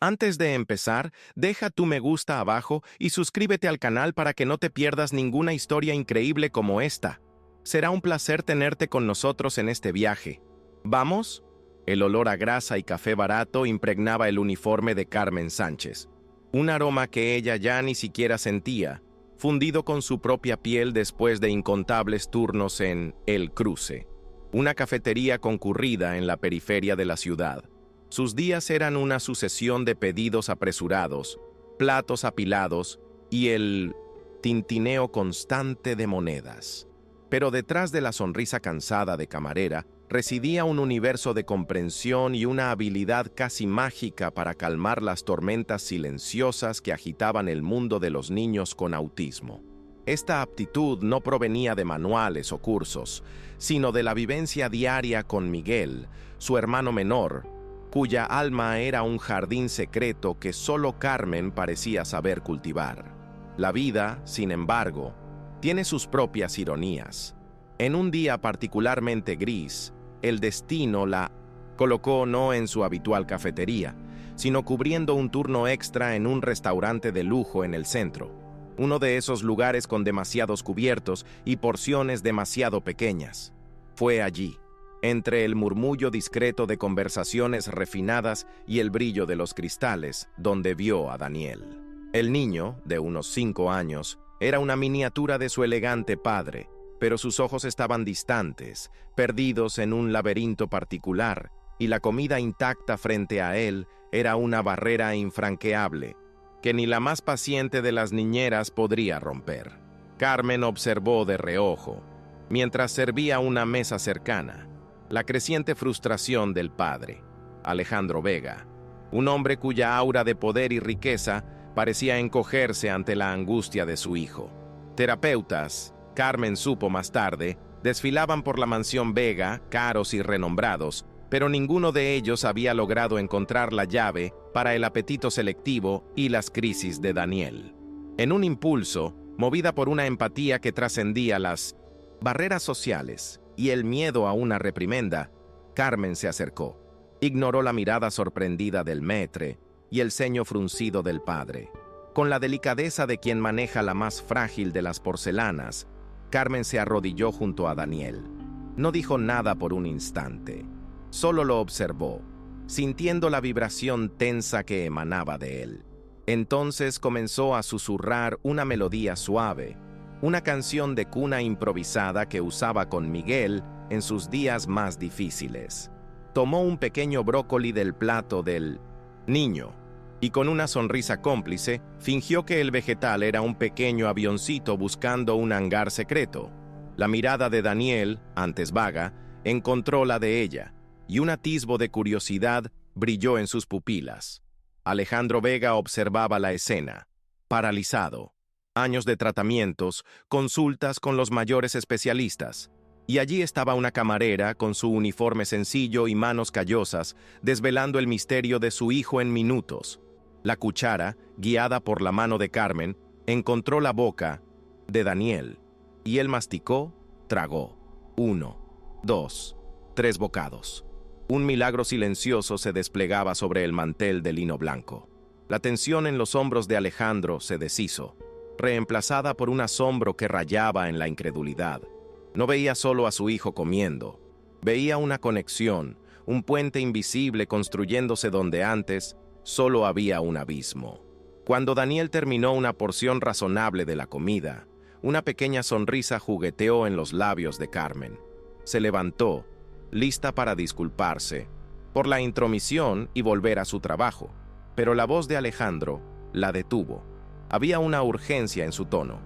Antes de empezar, deja tu me gusta abajo y suscríbete al canal para que no te pierdas ninguna historia increíble como esta. Será un placer tenerte con nosotros en este viaje. ¿Vamos? El olor a grasa y café barato impregnaba el uniforme de Carmen Sánchez. Un aroma que ella ya ni siquiera sentía, fundido con su propia piel después de incontables turnos en El Cruce, una cafetería concurrida en la periferia de la ciudad. Sus días eran una sucesión de pedidos apresurados, platos apilados y el tintineo constante de monedas. Pero detrás de la sonrisa cansada de camarera residía un universo de comprensión y una habilidad casi mágica para calmar las tormentas silenciosas que agitaban el mundo de los niños con autismo. Esta aptitud no provenía de manuales o cursos, sino de la vivencia diaria con Miguel, su hermano menor, cuya alma era un jardín secreto que solo Carmen parecía saber cultivar. La vida, sin embargo, tiene sus propias ironías. En un día particularmente gris, el destino la colocó no en su habitual cafetería, sino cubriendo un turno extra en un restaurante de lujo en el centro, uno de esos lugares con demasiados cubiertos y porciones demasiado pequeñas. Fue allí, entre el murmullo discreto de conversaciones refinadas y el brillo de los cristales, donde vio a Daniel. El niño, de unos 5 años, era una miniatura de su elegante padre, pero sus ojos estaban distantes, perdidos en un laberinto particular, y la comida intacta frente a él era una barrera infranqueable, que ni la más paciente de las niñeras podría romper. Carmen observó de reojo, mientras servía una mesa cercana, la creciente frustración del padre, Alejandro Vega, un hombre cuya aura de poder y riqueza parecía encogerse ante la angustia de su hijo. Terapeutas, Carmen supo más tarde, desfilaban por la mansión Vega, caros y renombrados, pero ninguno de ellos había logrado encontrar la llave para el apetito selectivo y las crisis de Daniel. En un impulso, movida por una empatía que trascendía las barreras sociales y el miedo a una reprimenda, Carmen se acercó. Ignoró la mirada sorprendida del maître y el ceño fruncido del padre. Con la delicadeza de quien maneja la más frágil de las porcelanas, Carmen se arrodilló junto a Daniel. No dijo nada por un instante. Solo lo observó, sintiendo la vibración tensa que emanaba de él. Entonces comenzó a susurrar una melodía suave, una canción de cuna improvisada que usaba con Miguel en sus días más difíciles. Tomó un pequeño brócoli del plato del niño y con una sonrisa cómplice fingió que el vegetal era un pequeño avioncito buscando un hangar secreto. La mirada de Daniel, antes vaga, encontró la de ella, y un atisbo de curiosidad brilló en sus pupilas. Alejandro Vega observaba la escena, paralizado. Años de tratamientos, consultas con los mayores especialistas. Y allí estaba una camarera con su uniforme sencillo y manos callosas, desvelando el misterio de su hijo en minutos. La cuchara, guiada por la mano de Carmen, encontró la boca de Daniel, y él masticó, tragó. 1, 2, 3 bocados. Un milagro silencioso se desplegaba sobre el mantel de lino blanco. La tensión en los hombros de Alejandro se deshizo, reemplazada por un asombro que rayaba en la incredulidad. No veía solo a su hijo comiendo, veía una conexión, un puente invisible construyéndose donde antes solo había un abismo. Cuando Daniel terminó una porción razonable de la comida, una pequeña sonrisa jugueteó en los labios de Carmen. Se levantó, lista para disculparse por la intromisión y volver a su trabajo, pero la voz de Alejandro la detuvo. Había una urgencia en su tono,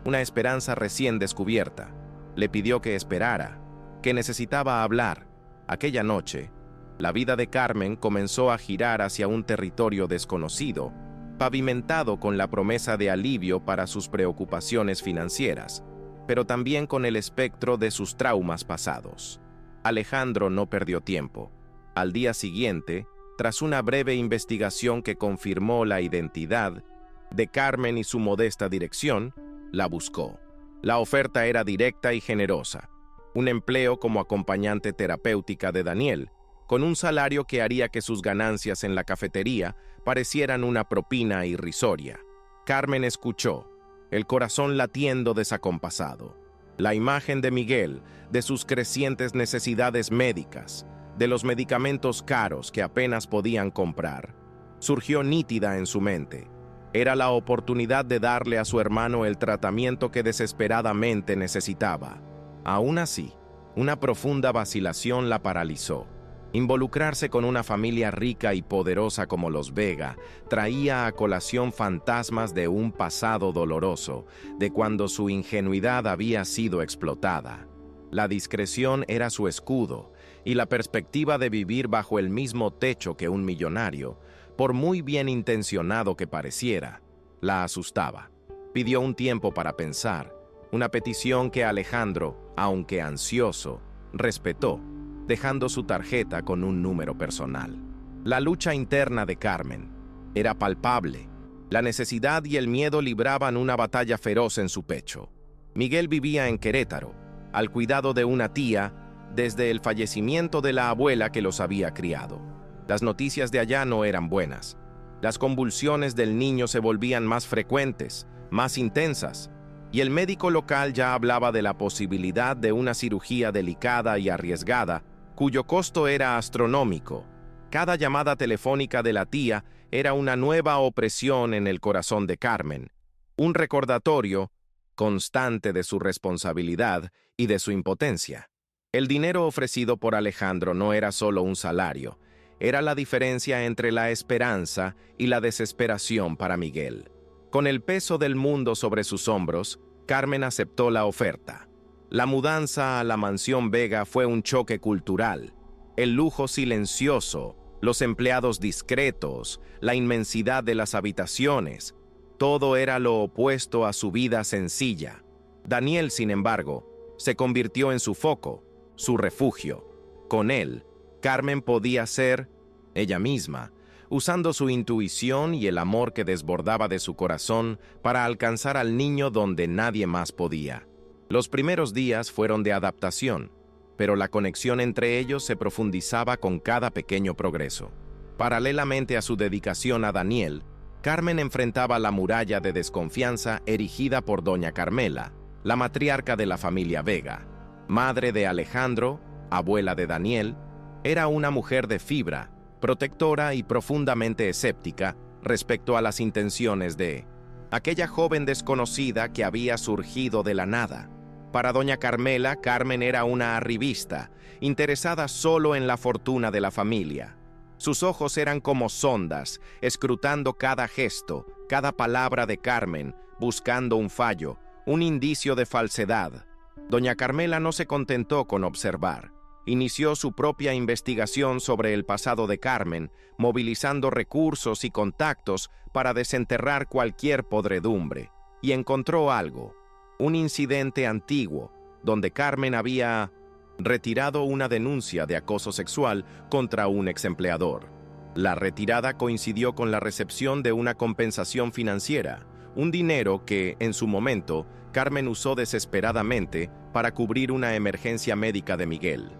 una esperanza recién descubierta. Le pidió que esperara, que necesitaba hablar. Aquella noche, la vida de Carmen comenzó a girar hacia un territorio desconocido, pavimentado con la promesa de alivio para sus preocupaciones financieras, pero también con el espectro de sus traumas pasados. Alejandro no perdió tiempo. Al día siguiente, tras una breve investigación que confirmó la identidad de Carmen y su modesta dirección, la buscó. La oferta era directa y generosa. Un empleo como acompañante terapéutica de Daniel, con un salario que haría que sus ganancias en la cafetería parecieran una propina irrisoria. Carmen escuchó, el corazón latiendo desacompasado. La imagen de Miguel, de sus crecientes necesidades médicas, de los medicamentos caros que apenas podían comprar, surgió nítida en su mente. Era la oportunidad de darle a su hermano el tratamiento que desesperadamente necesitaba. Aún así, una profunda vacilación la paralizó. Involucrarse con una familia rica y poderosa como los Vega traía a colación fantasmas de un pasado doloroso, de cuando su ingenuidad había sido explotada. La discreción era su escudo, y la perspectiva de vivir bajo el mismo techo que un millonario, por muy bien intencionado que pareciera, la asustaba. Pidió un tiempo para pensar, una petición que Alejandro, aunque ansioso, respetó, dejando su tarjeta con un número personal. La lucha interna de Carmen era palpable. La necesidad y el miedo libraban una batalla feroz en su pecho. Miguel vivía en Querétaro, al cuidado de una tía, desde el fallecimiento de la abuela que los había criado. Las noticias de allá no eran buenas. Las convulsiones del niño se volvían más frecuentes, más intensas, y el médico local ya hablaba de la posibilidad de una cirugía delicada y arriesgada, cuyo costo era astronómico. Cada llamada telefónica de la tía era una nueva opresión en el corazón de Carmen, un recordatorio constante de su responsabilidad y de su impotencia. El dinero ofrecido por Alejandro no era solo un salario, era la diferencia entre la esperanza y la desesperación para Miguel. Con el peso del mundo sobre sus hombros, Carmen aceptó la oferta. La mudanza a la mansión Vega fue un choque cultural. El lujo silencioso, los empleados discretos, la inmensidad de las habitaciones, todo era lo opuesto a su vida sencilla. Daniel, sin embargo, se convirtió en su foco, su refugio. Con él, Carmen podía ser ella misma, usando su intuición y el amor que desbordaba de su corazón para alcanzar al niño donde nadie más podía. Los primeros días fueron de adaptación, pero la conexión entre ellos se profundizaba con cada pequeño progreso. Paralelamente a su dedicación a Daniel, Carmen enfrentaba la muralla de desconfianza erigida por doña Carmela, la matriarca de la familia Vega. Madre de Alejandro, abuela de Daniel, era una mujer de fibra, protectora y profundamente escéptica respecto a las intenciones de aquella joven desconocida que había surgido de la nada. Para doña Carmela, Carmen era una arribista, interesada solo en la fortuna de la familia. Sus ojos eran como sondas, escrutando cada gesto, cada palabra de Carmen, buscando un fallo, un indicio de falsedad. Doña Carmela no se contentó con observar. Inició su propia investigación sobre el pasado de Carmen, movilizando recursos y contactos para desenterrar cualquier podredumbre, y encontró algo, un incidente antiguo, donde Carmen había retirado una denuncia de acoso sexual contra un exempleador. La retirada coincidió con la recepción de una compensación financiera, un dinero que, en su momento, Carmen usó desesperadamente para cubrir una emergencia médica de Miguel.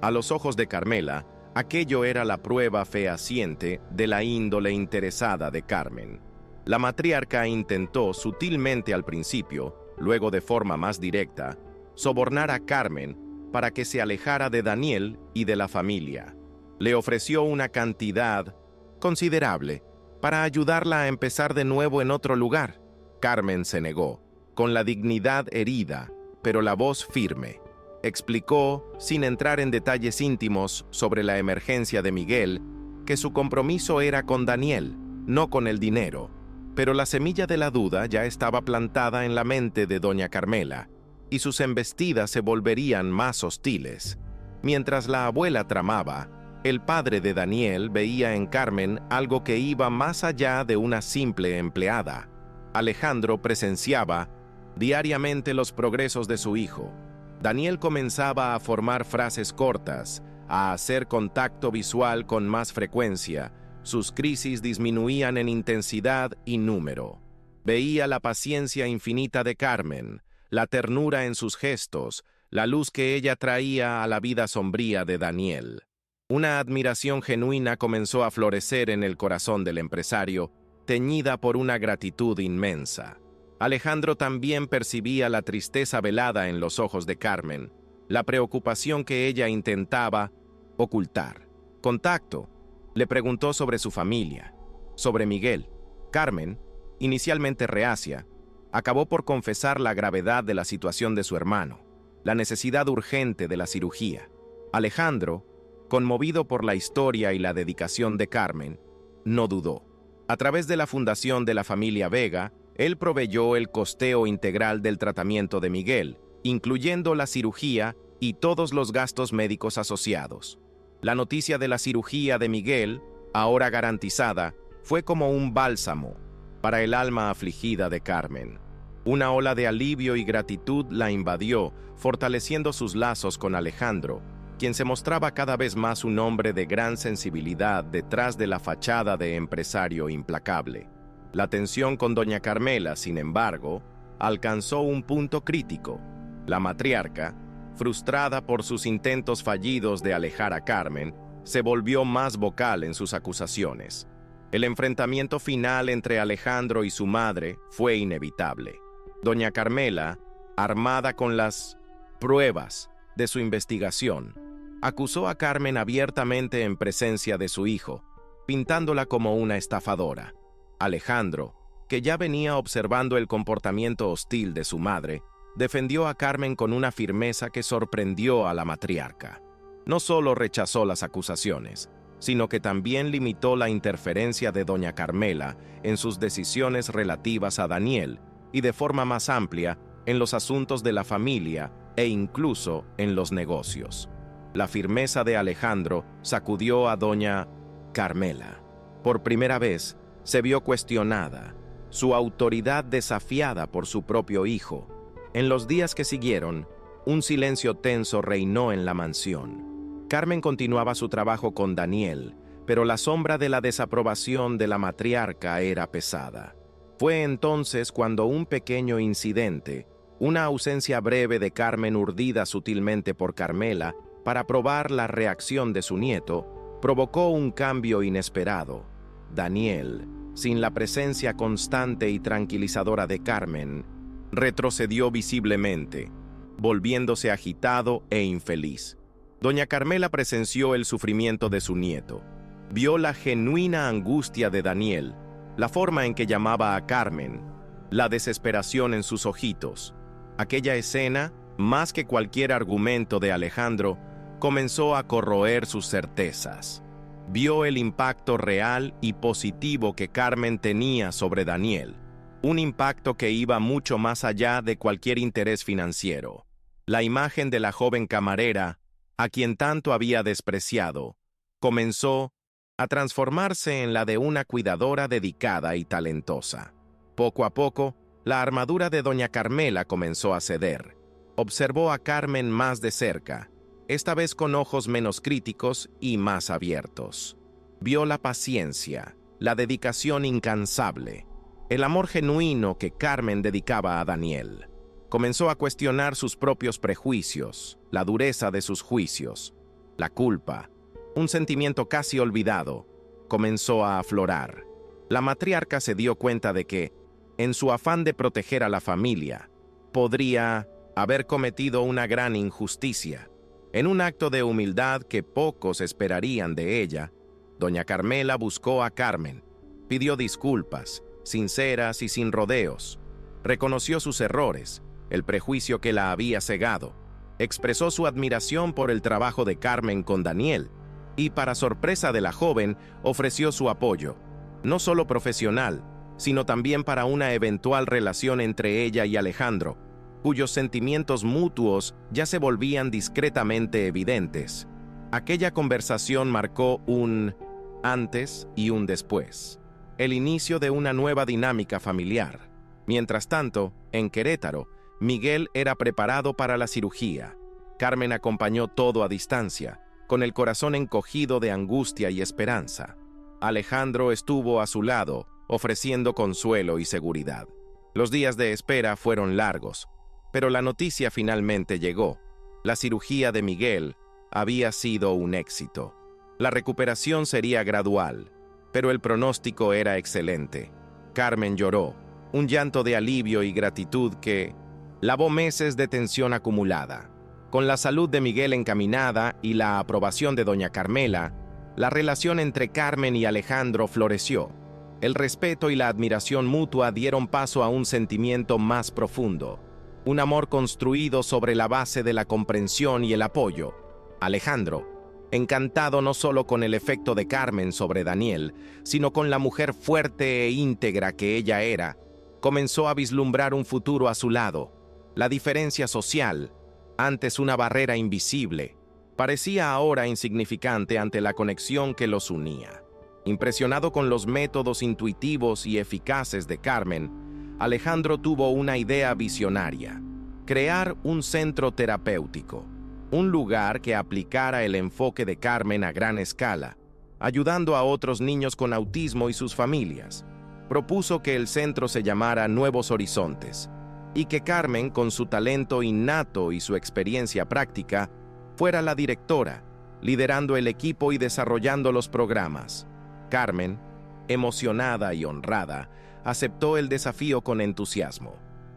A los ojos de Carmela, aquello era la prueba fehaciente de la índole interesada de Carmen. La matriarca intentó sutilmente al principio, luego de forma más directa, sobornar a Carmen para que se alejara de Daniel y de la familia. Le ofreció una cantidad considerable para ayudarla a empezar de nuevo en otro lugar. Carmen se negó, con la dignidad herida, pero la voz firme. Explicó, sin entrar en detalles íntimos sobre la emergencia de Miguel, que su compromiso era con Daniel, no con el dinero. Pero la semilla de la duda ya estaba plantada en la mente de doña Carmela, y sus embestidas se volverían más hostiles. Mientras la abuela tramaba, el padre de Daniel veía en Carmen algo que iba más allá de una simple empleada. Alejandro presenciaba diariamente los progresos de su hijo. Daniel comenzaba a formar frases cortas, a hacer contacto visual con más frecuencia. Sus crisis disminuían en intensidad y número. Veía la paciencia infinita de Carmen, la ternura en sus gestos, la luz que ella traía a la vida sombría de Daniel. Una admiración genuina comenzó a florecer en el corazón del empresario, teñida por una gratitud inmensa. Alejandro también percibía la tristeza velada en los ojos de Carmen, la preocupación que ella intentaba ocultar. Contacto. Le preguntó sobre su familia, sobre Miguel. Carmen, inicialmente reacia, acabó por confesar la gravedad de la situación de su hermano, la necesidad urgente de la cirugía. Alejandro, conmovido por la historia y la dedicación de Carmen, no dudó. A través de la fundación de la familia Vega, él proveyó el costeo integral del tratamiento de Miguel, incluyendo la cirugía y todos los gastos médicos asociados. La noticia de la cirugía de Miguel, ahora garantizada, fue como un bálsamo para el alma afligida de Carmen. Una ola de alivio y gratitud la invadió, fortaleciendo sus lazos con Alejandro, quien se mostraba cada vez más un hombre de gran sensibilidad detrás de la fachada de empresario implacable. La tensión con doña Carmela, sin embargo, alcanzó un punto crítico. La matriarca, frustrada por sus intentos fallidos de alejar a Carmen, se volvió más vocal en sus acusaciones. El enfrentamiento final entre Alejandro y su madre fue inevitable. Doña Carmela, armada con las pruebas de su investigación, acusó a Carmen abiertamente en presencia de su hijo, pintándola como una estafadora. Alejandro, que ya venía observando el comportamiento hostil de su madre, defendió a Carmen con una firmeza que sorprendió a la matriarca. No solo rechazó las acusaciones, sino que también limitó la interferencia de doña Carmela en sus decisiones relativas a Daniel y de forma más amplia en los asuntos de la familia e incluso en los negocios. La firmeza de Alejandro sacudió a doña Carmela. Por primera vez, se vio cuestionada, su autoridad desafiada por su propio hijo. En los días que siguieron, un silencio tenso reinó en la mansión. Carmen continuaba su trabajo con Daniel, pero la sombra de la desaprobación de la matriarca era pesada. Fue entonces cuando un pequeño incidente, una ausencia breve de Carmen urdida sutilmente por Carmela para probar la reacción de su nieto, provocó un cambio inesperado. Daniel, sin la presencia constante y tranquilizadora de Carmen, retrocedió visiblemente, volviéndose agitado e infeliz. Doña Carmela presenció el sufrimiento de su nieto. Vio la genuina angustia de Daniel, la forma en que llamaba a Carmen, la desesperación en sus ojitos. Aquella escena, más que cualquier argumento de Alejandro, comenzó a corroer sus certezas. Vio el impacto real y positivo que Carmen tenía sobre Daniel, un impacto que iba mucho más allá de cualquier interés financiero. La imagen de la joven camarera, a quien tanto había despreciado, comenzó a transformarse en la de una cuidadora dedicada y talentosa. Poco a poco, la armadura de doña Carmela comenzó a ceder. Observó a Carmen más de cerca, esta vez con ojos menos críticos y más abiertos. Vio la paciencia, la dedicación incansable, el amor genuino que Carmen dedicaba a Daniel. Comenzó a cuestionar sus propios prejuicios, la dureza de sus juicios, la culpa. Un sentimiento casi olvidado comenzó a aflorar. La matriarca se dio cuenta de que, en su afán de proteger a la familia, podría haber cometido una gran injusticia. En un acto de humildad que pocos esperarían de ella, doña Carmela buscó a Carmen, pidió disculpas, sinceras y sin rodeos, reconoció sus errores, el prejuicio que la había cegado, expresó su admiración por el trabajo de Carmen con Daniel y, para sorpresa de la joven, ofreció su apoyo, no solo profesional, sino también para una eventual relación entre ella y Alejandro, cuyos sentimientos mutuos ya se volvían discretamente evidentes. Aquella conversación marcó un antes y un después, el inicio de una nueva dinámica familiar. Mientras tanto, en Querétaro, Miguel era preparado para la cirugía. Carmen acompañó todo a distancia, con el corazón encogido de angustia y esperanza. Alejandro estuvo a su lado, ofreciendo consuelo y seguridad. Los días de espera fueron largos, pero la noticia finalmente llegó. La cirugía de Miguel había sido un éxito. La recuperación sería gradual, pero el pronóstico era excelente. Carmen lloró, un llanto de alivio y gratitud que lavó meses de tensión acumulada. Con la salud de Miguel encaminada y la aprobación de doña Carmela, la relación entre Carmen y Alejandro floreció. El respeto y la admiración mutua dieron paso a un sentimiento más profundo, un amor construido sobre la base de la comprensión y el apoyo. Alejandro, encantado no solo con el efecto de Carmen sobre Daniel, sino con la mujer fuerte e íntegra que ella era, comenzó a vislumbrar un futuro a su lado. La diferencia social, antes una barrera invisible, parecía ahora insignificante ante la conexión que los unía. Impresionado con los métodos intuitivos y eficaces de Carmen, Alejandro tuvo una idea visionaria: crear un centro terapéutico, un lugar que aplicara el enfoque de Carmen a gran escala, ayudando a otros niños con autismo y sus familias. Propuso que el centro se llamara Nuevos Horizontes, y que Carmen, con su talento innato y su experiencia práctica, fuera la directora, liderando el equipo y desarrollando los programas. Carmen, emocionada y honrada, aceptó el desafío con entusiasmo.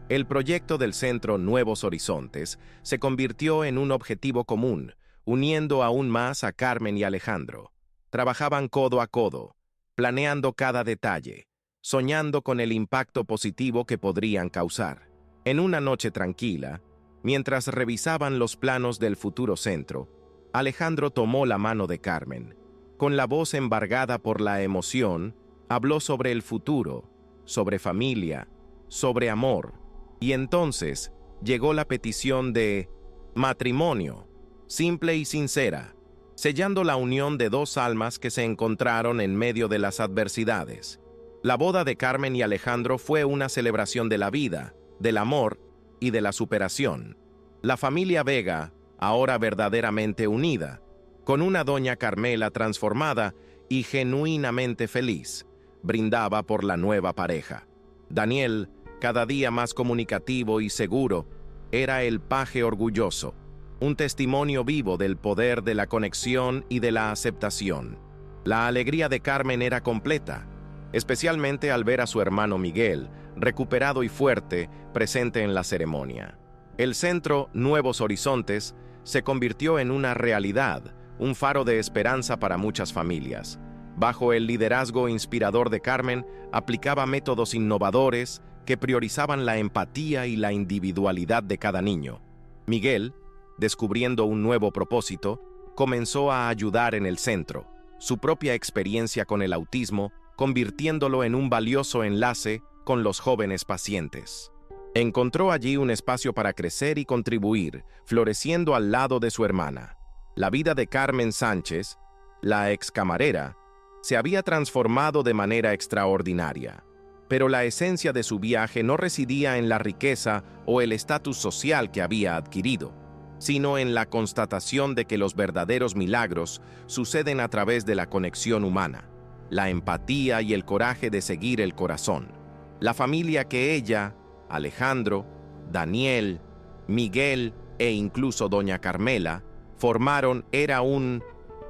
El proyecto del Centro Nuevos Horizontes se convirtió en un objetivo común, uniendo aún más a Carmen y Alejandro. Trabajaban codo a codo, planeando cada detalle, soñando con el impacto positivo que podrían causar. En una noche tranquila, mientras revisaban los planos del futuro centro, Alejandro tomó la mano de Carmen. Con la voz embargada por la emoción, habló sobre el futuro, sobre familia, sobre amor, y entonces llegó la petición de matrimonio, simple y sincera, sellando la unión de dos almas que se encontraron en medio de las adversidades. La boda de Carmen y Alejandro fue una celebración de la vida, del amor y de la superación. La familia Vega, ahora verdaderamente unida, con una doña Carmela transformada y genuinamente feliz, brindaba por la nueva pareja. Daniel, cada día más comunicativo y seguro, era el paje orgulloso, un testimonio vivo del poder de la conexión y de la aceptación. La alegría de Carmen era completa, especialmente al ver a su hermano Miguel, recuperado y fuerte, presente en la ceremonia. El centro Nuevos Horizontes se convirtió en una realidad, un faro de esperanza para muchas familias. Bajo el liderazgo inspirador de Carmen, aplicaba métodos innovadores que priorizaban la empatía y la individualidad de cada niño. Miguel, descubriendo un nuevo propósito, comenzó a ayudar en el centro, su propia experiencia con el autismo, convirtiéndolo en un valioso enlace con los jóvenes pacientes. Encontró allí un espacio para crecer y contribuir, floreciendo al lado de su hermana. La vida de Carmen Sánchez, la excamarera, se había transformado de manera extraordinaria, pero la esencia de su viaje no residía en la riqueza o el estatus social que había adquirido, sino en la constatación de que los verdaderos milagros suceden a través de la conexión humana, la empatía y el coraje de seguir el corazón. La familia que ella, Alejandro, Daniel, Miguel e incluso doña Carmela formaron era un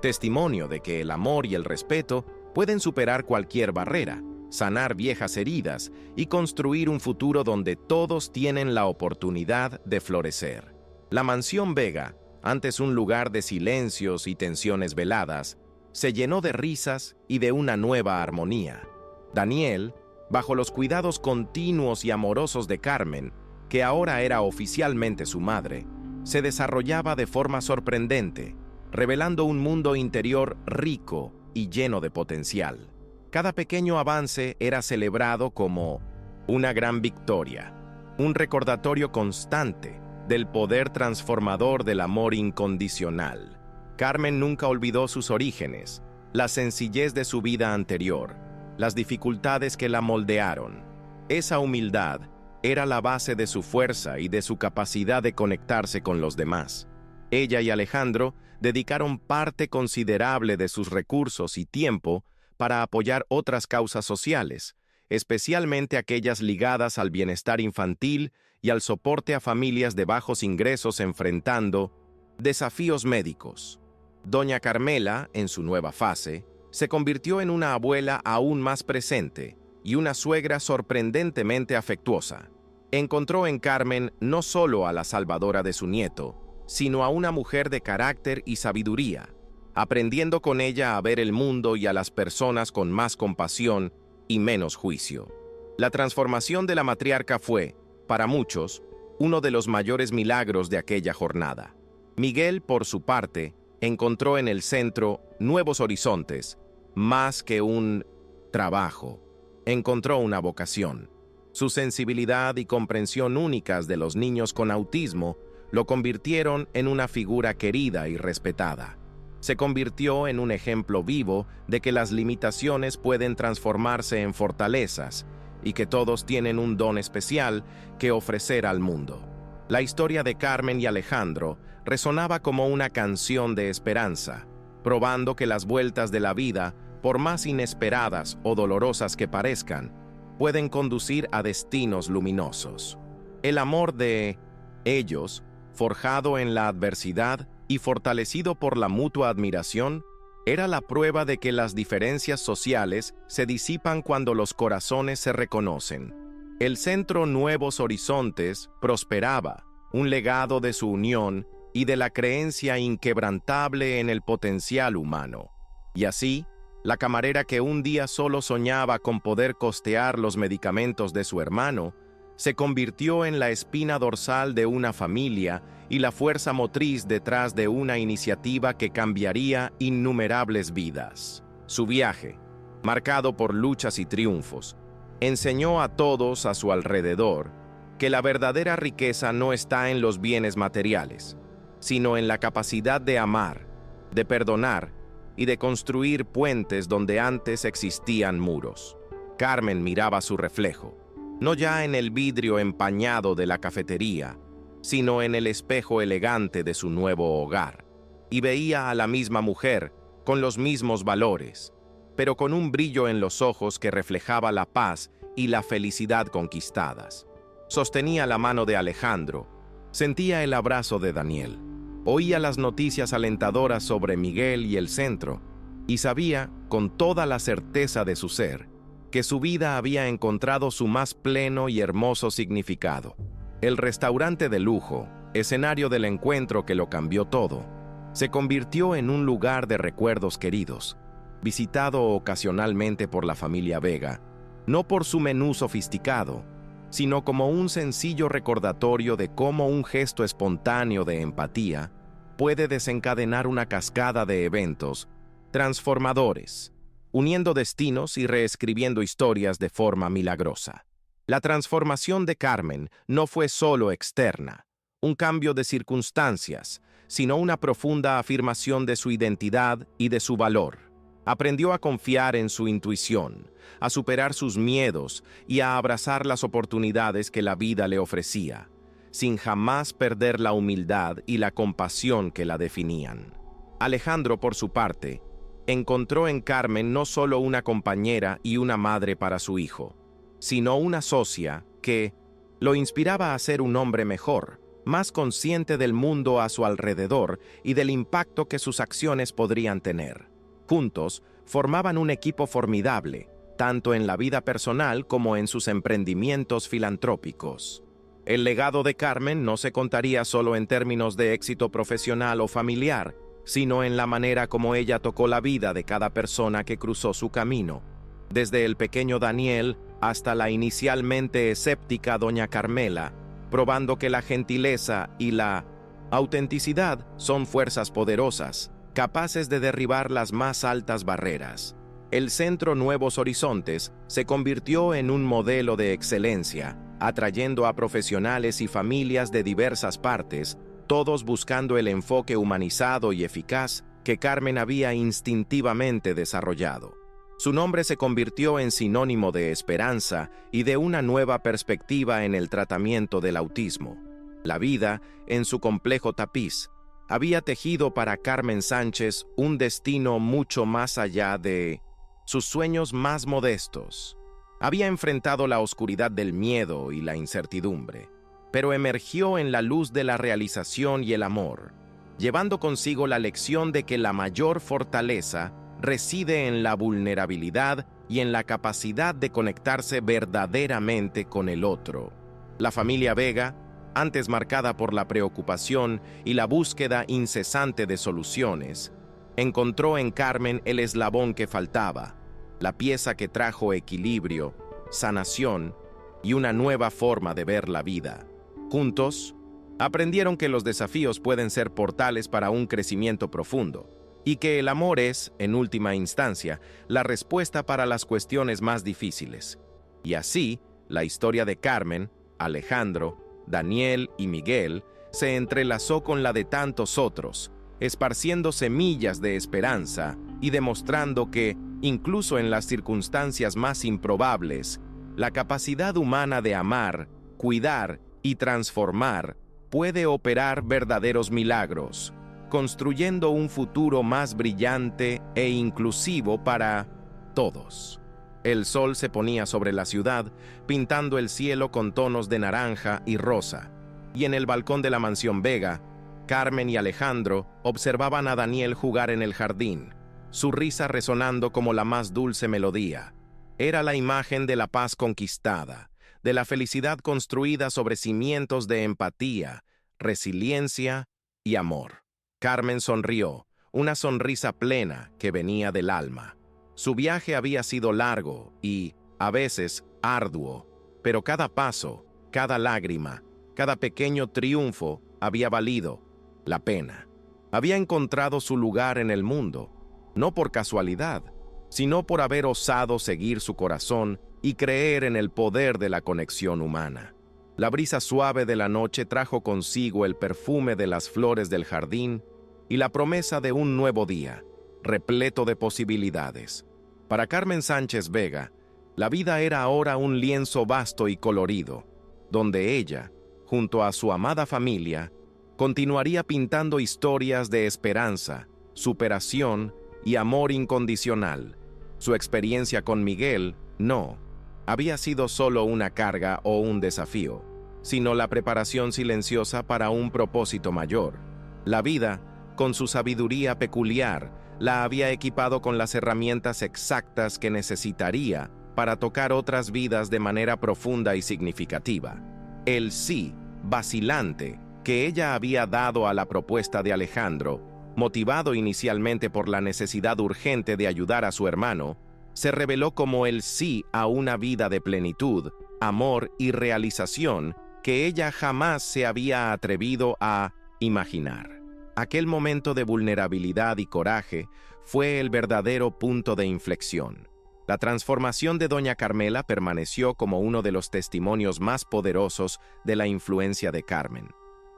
testimonio de que el amor y el respeto pueden superar cualquier barrera, sanar viejas heridas y construir un futuro donde todos tienen la oportunidad de florecer. La mansión Vega, antes un lugar de silencios y tensiones veladas, se llenó de risas y de una nueva armonía. Daniel, bajo los cuidados continuos y amorosos de Carmen, que ahora era oficialmente su madre, se desarrollaba de forma sorprendente, revelando un mundo interior rico y lleno de potencial. Cada pequeño avance era celebrado como una gran victoria, un recordatorio constante del poder transformador del amor incondicional. Carmen nunca olvidó sus orígenes, la sencillez de su vida anterior, las dificultades que la moldearon. Esa humildad era la base de su fuerza y de su capacidad de conectarse con los demás. Ella y Alejandro dedicaron parte considerable de sus recursos y tiempo para apoyar otras causas sociales, especialmente aquellas ligadas al bienestar infantil y al soporte a familias de bajos ingresos enfrentando desafíos médicos. Doña Carmela, en su nueva fase, se convirtió en una abuela aún más presente y una suegra sorprendentemente afectuosa. Encontró en Carmen no solo a la salvadora de su nieto, sino a una mujer de carácter y sabiduría, aprendiendo con ella a ver el mundo y a las personas con más compasión y menos juicio. La transformación de la matriarca fue, para muchos, uno de los mayores milagros de aquella jornada. Miguel, por su parte, encontró en el centro nuevos horizontes, más que un trabajo. Encontró una vocación. Su sensibilidad y comprensión únicas de los niños con autismo lo convirtieron en una figura querida y respetada. Se convirtió en un ejemplo vivo de que las limitaciones pueden transformarse en fortalezas y que todos tienen un don especial que ofrecer al mundo. La historia de Carmen y Alejandro resonaba como una canción de esperanza, probando que las vueltas de la vida, por más inesperadas o dolorosas que parezcan, pueden conducir a destinos luminosos. El amor de ellos, forjado en la adversidad y fortalecido por la mutua admiración, era la prueba de que las diferencias sociales se disipan cuando los corazones se reconocen. El Centro Nuevos Horizontes prosperaba, un legado de su unión y de la creencia inquebrantable en el potencial humano. Y así, la camarera que un día solo soñaba con poder costear los medicamentos de su hermano, se convirtió en la espina dorsal de una familia y la fuerza motriz detrás de una iniciativa que cambiaría innumerables vidas. Su viaje, marcado por luchas y triunfos, enseñó a todos a su alrededor que la verdadera riqueza no está en los bienes materiales, sino en la capacidad de amar, de perdonar y de construir puentes donde antes existían muros. Carmen miraba su reflejo, no ya en el vidrio empañado de la cafetería, sino en el espejo elegante de su nuevo hogar, y veía a la misma mujer con los mismos valores, pero con un brillo en los ojos que reflejaba la paz y la felicidad conquistadas. Sostenía la mano de Alejandro, sentía el abrazo de Daniel, oía las noticias alentadoras sobre Miguel y el centro, y sabía, con toda la certeza de su ser, que su vida había encontrado su más pleno y hermoso significado. El restaurante de lujo, escenario del encuentro que lo cambió todo, se convirtió en un lugar de recuerdos queridos, visitado ocasionalmente por la familia Vega, no por su menú sofisticado, sino como un sencillo recordatorio de cómo un gesto espontáneo de empatía puede desencadenar una cascada de eventos transformadores, uniendo destinos y reescribiendo historias de forma milagrosa. La transformación de Carmen no fue solo externa, un cambio de circunstancias, sino una profunda afirmación de su identidad y de su valor. Aprendió a confiar en su intuición, a superar sus miedos y a abrazar las oportunidades que la vida le ofrecía, sin jamás perder la humildad y la compasión que la definían. Alejandro, por su parte, encontró en Carmen no solo una compañera y una madre para su hijo, sino una socia que lo inspiraba a ser un hombre mejor, más consciente del mundo a su alrededor y del impacto que sus acciones podrían tener. Juntos, formaban un equipo formidable, tanto en la vida personal como en sus emprendimientos filantrópicos. El legado de Carmen no se contaría solo en términos de éxito profesional o familiar, sino en la manera como ella tocó la vida de cada persona que cruzó su camino, desde el pequeño Daniel hasta la inicialmente escéptica doña Carmela, probando que la gentileza y la autenticidad son fuerzas poderosas, capaces de derribar las más altas barreras. El Centro Nuevos Horizontes se convirtió en un modelo de excelencia, atrayendo a profesionales y familias de diversas partes, todos buscando el enfoque humanizado y eficaz que Carmen había instintivamente desarrollado. Su nombre se convirtió en sinónimo de esperanza y de una nueva perspectiva en el tratamiento del autismo. La vida, en su complejo tapiz, había tejido para Carmen Sánchez un destino mucho más allá de sus sueños más modestos. Había enfrentado la oscuridad del miedo y la incertidumbre, pero emergió en la luz de la realización y el amor, llevando consigo la lección de que la mayor fortaleza reside en la vulnerabilidad y en la capacidad de conectarse verdaderamente con el otro. La familia Vega, antes marcada por la preocupación y la búsqueda incesante de soluciones, encontró en Carmen el eslabón que faltaba, la pieza que trajo equilibrio, sanación y una nueva forma de ver la vida. Juntos, aprendieron que los desafíos pueden ser portales para un crecimiento profundo, y que el amor es, en última instancia, la respuesta para las cuestiones más difíciles. Y así, la historia de Carmen, Alejandro, Daniel y Miguel se entrelazó con la de tantos otros, esparciendo semillas de esperanza y demostrando que, incluso en las circunstancias más improbables, la capacidad humana de amar, cuidar y transformar puede operar verdaderos milagros, construyendo un futuro más brillante e inclusivo para todos. El sol se ponía sobre la ciudad, pintando el cielo con tonos de naranja y rosa, y en el balcón de la mansión Vega, Carmen y Alejandro observaban a Daniel jugar en el jardín, su risa resonando como la más dulce melodía. Era la imagen de la paz conquistada, de la felicidad construida sobre cimientos de empatía, resiliencia y amor. Carmen sonrió, una sonrisa plena que venía del alma. Su viaje había sido largo y, a veces, arduo, pero cada paso, cada lágrima, cada pequeño triunfo había valido la pena. Había encontrado su lugar en el mundo, no por casualidad, sino por haber osado seguir su corazón y creer en el poder de la conexión humana. La brisa suave de la noche trajo consigo el perfume de las flores del jardín y la promesa de un nuevo día, repleto de posibilidades. Para Carmen Sánchez Vega, la vida era ahora un lienzo vasto y colorido, donde ella, junto a su amada familia, continuaría pintando historias de esperanza, superación y amor incondicional. Su experiencia con Miguel no había sido solo una carga o un desafío, sino la preparación silenciosa para un propósito mayor. La vida, con su sabiduría peculiar, la había equipado con las herramientas exactas que necesitaría para tocar otras vidas de manera profunda y significativa. El sí vacilante que ella había dado a la propuesta de Alejandro, motivado inicialmente por la necesidad urgente de ayudar a su hermano, se reveló como el sí a una vida de plenitud, amor y realización que ella jamás se había atrevido a imaginar. Aquel momento de vulnerabilidad y coraje fue el verdadero punto de inflexión. La transformación de doña Carmela permaneció como uno de los testimonios más poderosos de la influencia de Carmen.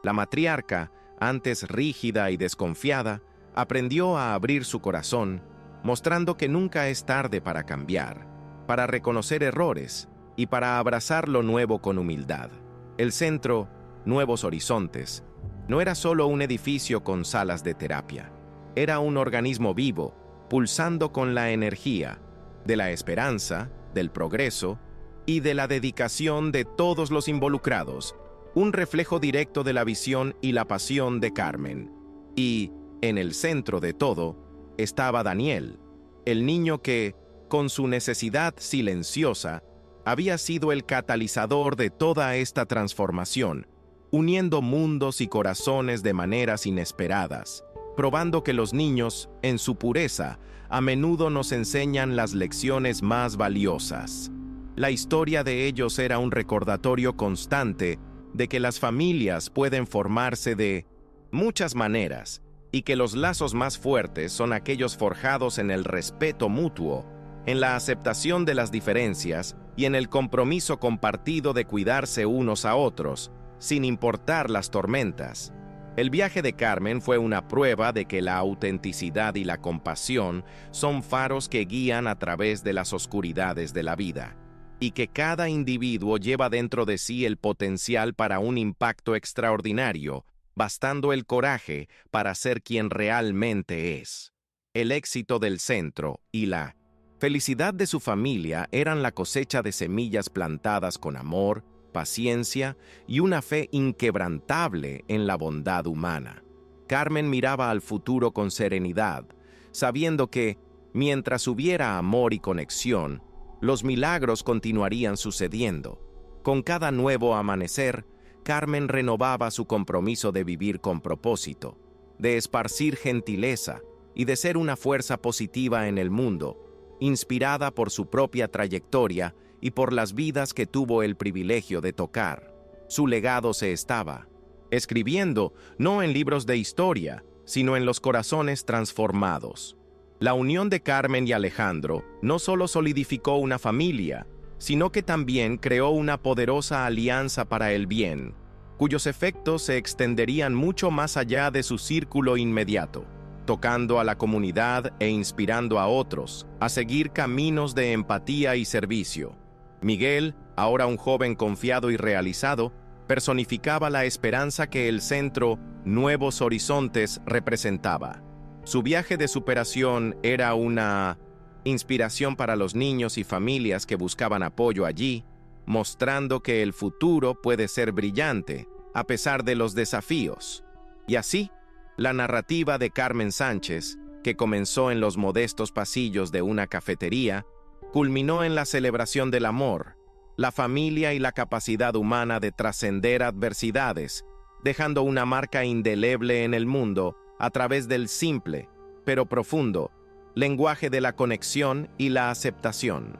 La matriarca, antes rígida y desconfiada, aprendió a abrir su corazón, mostrando que nunca es tarde para cambiar, para reconocer errores y para abrazar lo nuevo con humildad. El centro, Nuevos Horizontes, no era solo un edificio con salas de terapia. Era un organismo vivo, pulsando con la energía de la esperanza, del progreso y de la dedicación de todos los involucrados, un reflejo directo de la visión y la pasión de Carmen. Y, en el centro de todo, estaba Daniel, el niño que, con su necesidad silenciosa, había sido el catalizador de toda esta transformación, uniendo mundos y corazones de maneras inesperadas, probando que los niños, en su pureza, a menudo nos enseñan las lecciones más valiosas. La historia de ellos era un recordatorio constante de que las familias pueden formarse de muchas maneras y que los lazos más fuertes son aquellos forjados en el respeto mutuo, en la aceptación de las diferencias y en el compromiso compartido de cuidarse unos a otros, sin importar las tormentas. El viaje de Carmen fue una prueba de que la autenticidad y la compasión son faros que guían a través de las oscuridades de la vida, y que cada individuo lleva dentro de sí el potencial para un impacto extraordinario, bastando el coraje para ser quien realmente es. El éxito del centro y la felicidad de su familia eran la cosecha de semillas plantadas con amor, paciencia y una fe inquebrantable en la bondad humana. Carmen miraba al futuro con serenidad, sabiendo que, mientras hubiera amor y conexión, los milagros continuarían sucediendo. Con cada nuevo amanecer, Carmen renovaba su compromiso de vivir con propósito, de esparcir gentileza y de ser una fuerza positiva en el mundo, inspirada por su propia trayectoria y por las vidas que tuvo el privilegio de tocar. Su legado se estaba escribiendo no en libros de historia, sino en los corazones transformados. La unión de Carmen y Alejandro no solo solidificó una familia, sino que también creó una poderosa alianza para el bien, cuyos efectos se extenderían mucho más allá de su círculo inmediato, tocando a la comunidad e inspirando a otros a seguir caminos de empatía y servicio. Miguel, ahora un joven confiado y realizado, personificaba la esperanza que el centro Nuevos Horizontes representaba. Su viaje de superación era una inspiración para los niños y familias que buscaban apoyo allí, mostrando que el futuro puede ser brillante a pesar de los desafíos. Y así, la narrativa de Carmen Sánchez, que comenzó en los modestos pasillos de una cafetería, culminó en la celebración del amor, la familia y la capacidad humana de trascender adversidades, dejando una marca indeleble en el mundo a través del simple, pero profundo, lenguaje de la conexión y la aceptación.